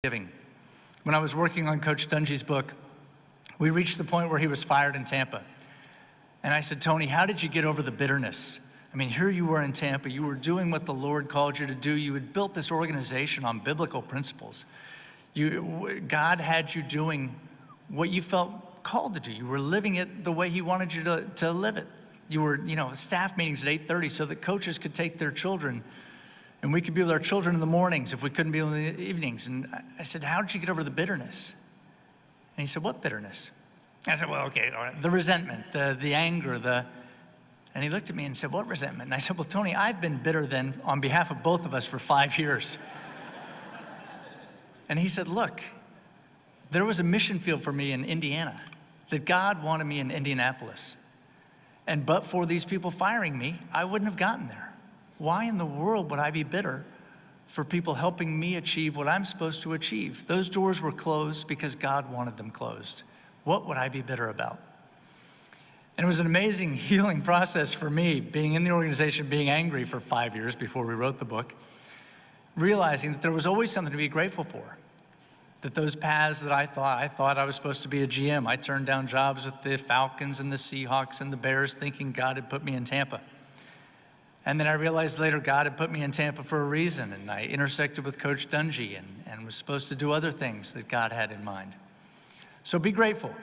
giving. When I was working on Coach Dungy's book, we reached the point where he was fired in Tampa. And I said, Tony, how did you get over the bitterness? I mean, here you were in Tampa, you were doing what the Lord called you to do. You had built this organization on biblical principles. God had you doing what you felt called to do. You were living it the way he wanted you to live it. You were, staff meetings at 8:30 so that coaches could take their children and we could be with our children in the mornings if we couldn't be in the evenings. And I said, how did you get over the bitterness? And he said, what bitterness? I said, well, okay, all right. The resentment, the anger, and he looked at me and said, what resentment? And I said, well, Tony, I've been bitter then on behalf of both of us for 5 years. And he said, look, there was a mission field for me in Indiana that God wanted me in Indianapolis. And but for these people firing me, I wouldn't have gotten there. Why in the world would I be bitter for people helping me achieve what I'm supposed to achieve? Those doors were closed because God wanted them closed. What would I be bitter about? And it was an amazing healing process for me, being in the organization, being angry for 5 years before we wrote the book, realizing that there was always something to be grateful for. That those paths that I thought I was supposed to be a GM. I turned down jobs with the Falcons and the Seahawks and the Bears thinking God had put me in Tampa. And then I realized later God had put me in Tampa for a reason, and I intersected with Coach Dungy and was supposed to do other things that God had in mind. So be grateful.